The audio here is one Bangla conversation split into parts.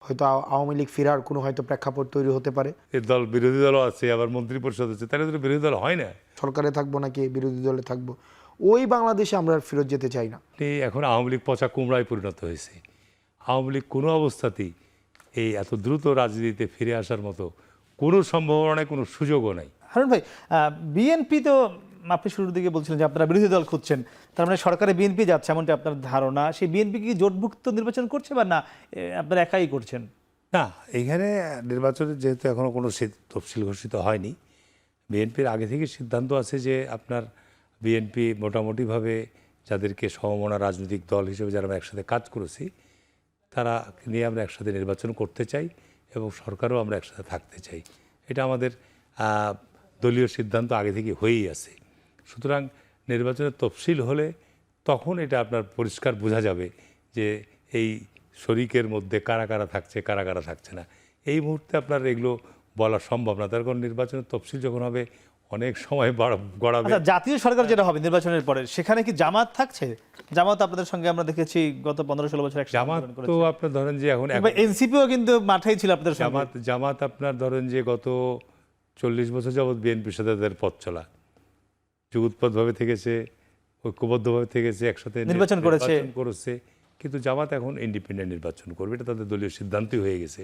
হয়তো আওয়ামী লীগ ফেরার কোনো হয়তো প্রেক্ষাপট তৈরি হতে পারে। এই দল বিরোধী দলও আছে, আবার মন্ত্রী পরিষদ আছে, তাহলে তো বিরোধী দল হয় না। সরকারে থাকবো নাকি বিরোধী দলে থাকবো, ওই বাংলাদেশে আমরা আর ফেরত যেতে চাই না। এখন আওয়ামী লীগ পচা কুমড়ায় পরিণত হয়েছে। আওয়ামী লীগ কোনো অবস্থাতেই এই এত দ্রুত রাজনীতিতে ফিরে আসার মতো কোনো সম্ভাবনা নেই, কোনো সুযোগও নাই। হারুন ভাই, বিএনপি তো আপনি শুরুর দিকে বলছিলেন যে আপনারা বিরোধী দল খুঁজছেন, তার মানে সরকারে বিএনপি যাচ্ছে এমনটা আপনার ধারণা। সেই বিএনপি কি জোটভুক্ত নির্বাচন করছে বা না আপনারা একাই করছেন? না, এখানে নির্বাচনের যেহেতু এখনও কোনো তফসিল ঘোষিত হয়নি, বিএনপির আগে থেকে সিদ্ধান্ত আছে যে আপনার বিএনপি মোটামুটিভাবে যাদেরকে সমমনা রাজনৈতিক দল হিসেবে যারা আমরা একসাথে কাজ করেছি তারা নিয়ে আমরা একসাথে নির্বাচন করতে চাই এবং সরকারও আমরা একসাথে থাকতে চাই। এটা আমাদের দলীয় সিদ্ধান্ত আগে থেকে হয়েই আছে। সুতরাং নির্বাচনের তফসিল হলে তখন এটা আপনার পরিষ্কার বোঝা যাবে যে এই শরিকের মধ্যে কারা কারা থাকছে, কারা কারা থাকছে না। এই মুহূর্তে আপনার এগুলো বলা সম্ভব না, তার কারণ নির্বাচনের তফসিল যখন হবে অনেক সময় গড়াবে। আচ্ছা, জাতীয় সরকার যেটা হবে নির্বাচনের পরে, সেখানে কি জামাত থাকছে? জামাত আপনাদের সঙ্গে আমরা দেখেছি গত 15-16 বছর জামাত তো আপনার ধরেন যে এখন এনসিপিও কিন্তু মাঠেই ছিল আপনাদের সঙ্গে। জামাত আপনার ধরেন যে গত 40 বছর যাবৎ বিএনপির সাথে তাদের পথ চলা, যুগোৎপাতভাবে থেকেছে, ঐক্যবদ্ধভাবে থেকেছে, একসাথে নির্বাচন করেছে। কিন্তু জামাত এখন ইন্ডিপেন্ডেন্ট নির্বাচন করবে, এটা তাদের দলীয় সিদ্ধান্তই হয়ে গেছে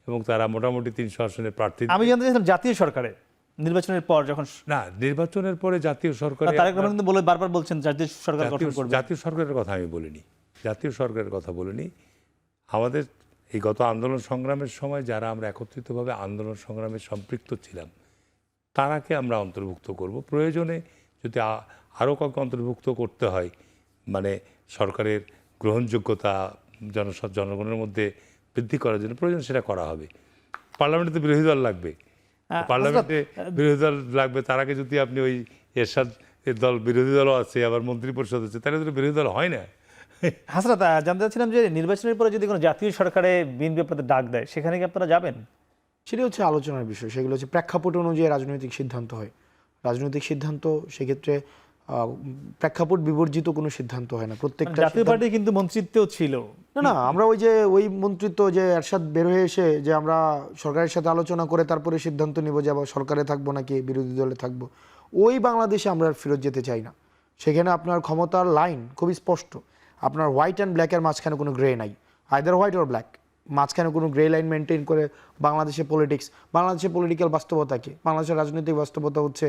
এবং তারা মোটামুটি 300 আসনের প্রার্থী। আমি জানতে চাইছিলাম জাতীয় সরকারে নির্বাচনের পর যখন না, নির্বাচনের পরে জাতীয় সরকার তারেক রহমান কিন্তু বারবার বলছেন জাতীয় সরকার গঠন করবে। জাতীয় সরকারের কথা আমি বলিনি, জাতীয় সরকারের কথা বলিনি। আমাদের এই গত আন্দোলন সংগ্রামের সময় যারা আমরা একত্রিতভাবে আন্দোলন সংগ্রামে সম্পৃক্ত ছিলাম তারাকে আমরা অন্তর্ভুক্ত করব। প্রয়োজনে যদি আরও কাউকে অন্তর্ভুক্ত করতে হয়, মানে সরকারের গ্রহণযোগ্যতা জনগণের মধ্যে বৃদ্ধি করার জন্য প্রয়োজন, সেটা করা হবে। পার্লামেন্টে তো বিরোধী দল লাগবে, পার্লামেন্টে বিরোধী দল লাগবে। তার আগে যদি আপনি ওই এরশাদ দল বিরোধী দলও আছে, আবার মন্ত্রী পরিষদ আছে, তাহলে তো বিরোধী দল হয় না। হাসরাত, জানতে চাচ্ছিলাম যে নির্বাচনের পরে যদি কোনো জাতীয় সরকারে বিএনপি আপনাদের ডাক দেয়, সেখানে কি আপনারা যাবেন? সেটা হচ্ছে আলোচনার বিষয়, সেগুলো হচ্ছে প্রেক্ষাপট অনুযায়ী রাজনৈতিক সিদ্ধান্ত হয়। রাজনৈতিক সিদ্ধান্ত সেক্ষেত্রে প্রেক্ষাপট বিবর্জিত কোনো সিদ্ধান্ত হয় না। প্রত্যেকটা জাতীয় পার্টি কিন্তু মন্ত্রিত্বেও ছিল না, আমরা ওই মন্ত্রিত্ব যে এরশাদ বের হয়ে এসে যে আমরা সরকারের সাথে আলোচনা করে তারপরে সিদ্ধান্ত নিব যে আবার সরকারে থাকবো নাকি বিরোধী দলে থাকবো, ওই বাংলাদেশে আমরা আর ফেরত যেতে চাই না। সেখানে আপনার ক্ষমতার লাইন খুবই স্পষ্ট। আপনার হোয়াইট অ্যান্ড ব্ল্যাকের মাঝখানে কোনো গ্রে নাই, আইদার হোয়াইট অর ব্ল্যাক। মাঝখানে কোনো গ্রে লাইন মেনটেন করে বাংলাদেশের পলিটিক্যাল বাস্তবতা কি? বাংলাদেশের রাজনৈতিক বাস্তবতা হচ্ছে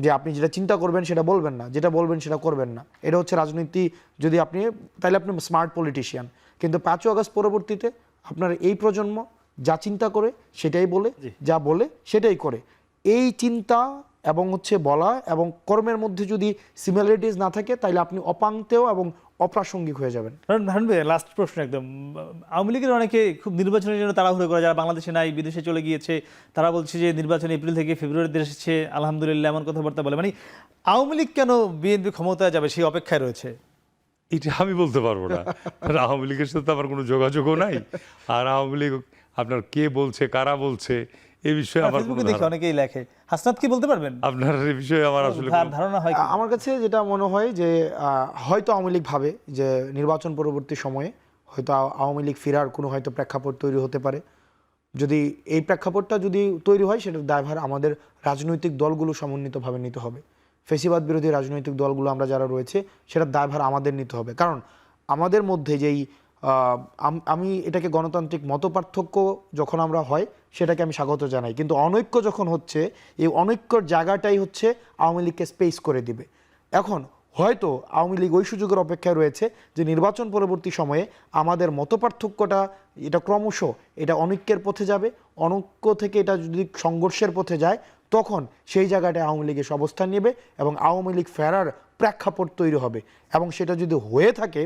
যে আপনি যেটা চিন্তা করবেন সেটা বলবেন না, যেটা বলবেন সেটা করবেন না। এটা হচ্ছে রাজনীতি। যদি আপনি তাহলে আপনি স্মার্ট পলিটিশিয়ান। কিন্তু 5ই আগস্ট পরবর্তীতে আপনার এই প্রজন্ম যা চিন্তা করে সেটাই বলে, যা বলে সেটাই করে। এই চিন্তা এবং হচ্ছে বলা এবং কর্মের মধ্যে যদি সিমিলারিটিস না থাকে তাহলে আপনি অপাঙ্ক্তেয় এবং অপ্রাসঙ্গিক হয়ে যাবেন। লাস্ট প্রশ্ন একদম, আওয়ামী লীগের অনেকে খুব নির্বাচনের জন্য তাড়াহুড়ো করে, যারা বাংলাদেশে নাই, বিদেশে চলে গিয়েছে, তারা বলছে যে নির্বাচন এপ্রিল থেকে ফেব্রুয়ারিতে এসেছে, আলহামদুলিল্লাহ, এমন কথাবার্তা বলে। মানে আওয়ামী লীগ কেন বিএনপি ক্ষমতায় যাবে সেই অপেক্ষায় রয়েছে? এটা আমি বলতে পারবো না। আওয়ামী লীগের সাথে আমার কোনো যোগাযোগও নাই। আর আওয়ামী লীগ আপনার কে বলছে, কারা বলছে, এই বিষয়ে আমার অনেকেই লেখে। হাসনাত কি বলতে পারবেন? আপনার এই বিষয়ে আমার আসলে ধারণা হয়? আমার কাছে যেটা মনে হয় যে হয়তো আওয়ামী লীগ ভাবে যে নির্বাচন পরবর্তী সময়ে হয়তো আওয়ামী লীগ ফেরার কোনো হয়তো প্রেক্ষাপট তৈরি হতে পারে। যদি এই প্রেক্ষাপটটা যদি তৈরি হয় সেটার দায়ভার আমাদের রাজনৈতিক দলগুলো সমন্বিতভাবে নিতে হবে। ফেসিবাদ বিরোধী রাজনৈতিক দলগুলো আমরা যারা রয়েছে সেটার দায়ভার আমাদের নিতে হবে। কারণ আমাদের মধ্যে যেই আমি এটাকে গণতান্ত্রিক মতপার্থক্য যখন আমরা হয় সেটাকে আমি স্বাগত জানাই, কিন্তু অনৈক্য যখন হচ্ছে, এই অনৈক্যর জায়গাটাই হচ্ছে আওয়ামী লীগকে স্পেস করে দিবে। এখন হয়তো আওয়ামী লীগ ওই সুযোগের অপেক্ষায় রয়েছে যে নির্বাচন পরবর্তী সময়ে আমাদের মতপার্থক্যটা এটা ক্রমশ এটা অনৈক্যের পথে যাবে, অনৈক্য থেকে এটা যদি সংঘর্ষের পথে যায় তখন সেই জায়গাটায় আওয়ামী লীগ এসে অবস্থান নেবে এবং আওয়ামী লীগ ফেরার প্রেক্ষাপট তৈরি হবে। এবং সেটা যদি হয়ে থাকে,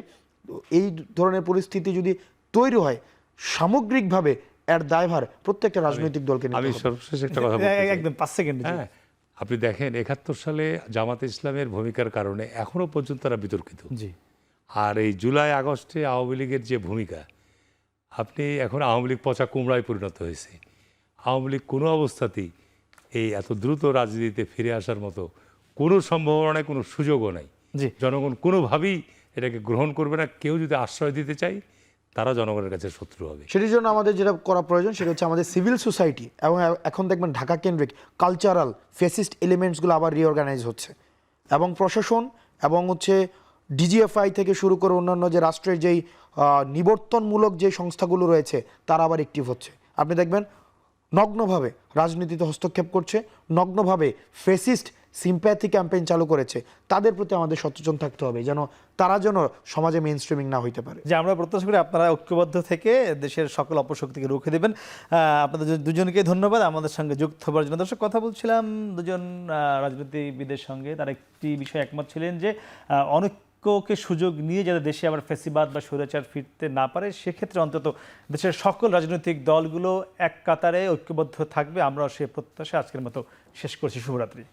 এই ধরনের পরিস্থিতি যদি তৈরি হয়, সামগ্রিকভাবে এর দায়ভার প্রত্যেকটা রাজনৈতিক দলকে নিতে হবে। আমি সর্বশেষ একটা কথা বলতে চাই, একদম 5 সেকেন্ড। হ্যাঁ, আপনি দেখেন 71 সালে জামাতে ইসলামের ভূমিকার কারণে এখনো পর্যন্ত তারা বিতর্কিত। জি। আর এই জুলাই আগস্টে আওয়ামী লীগের যে ভূমিকা, আপনি এখন আওয়ামী লীগ পচা কুমড়ায় পরিণত হয়েছে। আওয়ামী লীগ কোনো অবস্থাতেই এই এত দ্রুত রাজনীতিতে ফিরে আসার মতো কোনো সম্ভাবনা নেই, কোনো সুযোগও নাই। জনগণ কোনোভাবেই এটাকে গ্রহণ করবে না। কেউ যদি আশ্রয় দিতে চায় তারা জনগণের কাছে শত্রু হবে। সেটির জন্য আমাদের যেটা করা প্রয়োজন সেটা হচ্ছে আমাদের সিভিল সোসাইটি এবং এখন দেখবেন ঢাকা কেন্দ্রিক কালচারাল ফেসিস্ট এলিমেন্টসগুলো আবার রিঅর্গানাইজ হচ্ছে, এবং প্রশাসন এবং হচ্ছে ডিজিএফআই থেকে শুরু করে অন্যান্য যে রাষ্ট্রের যেই নিবর্তনমূলক যে সংস্থাগুলো রয়েছে তারা আবার অ্যাক্টিভ হচ্ছে। আপনি দেখবেন নগ্নভাবে রাজনীতিতে হস্তক্ষেপ করছে, নগ্নভাবে ফেসিস্ট সিম্প্যাথি ক্যাম্পেইন চালু করেছে। তাদের প্রতি আমাদের সচেতন থাকতে হবে যেন তারা যেন সমাজে মেইন স্ট্রিমিং না হইতে পারে। যে আমরা প্রত্যাশা করি আপনারা ঐক্যবদ্ধ থেকে দেশের সকল অপশক্তিকে রুখে দেবেন। আপনাদের দুজনকে ধন্যবাদ আমাদের সঙ্গে যুক্ত হবার জন্য। দর্শক, কথা বলছিলাম দুজন রাজনীতিবিদের সঙ্গে, তারা একটি বিষয়ে একমত ছিলেন যে অনৈক্যকে সুযোগ নিয়ে যাতে দেশে আবার ফ্যাসিবাদ বা স্বৈরাচার ফিরতে না পারে, সেক্ষেত্রে অন্তত দেশের সকল রাজনৈতিক দলগুলো এক কাতারে ঐক্যবদ্ধ থাকবে। আমরাও সে প্রত্যাশা আজকের মতো শেষ করছি। শুভরাত্রি।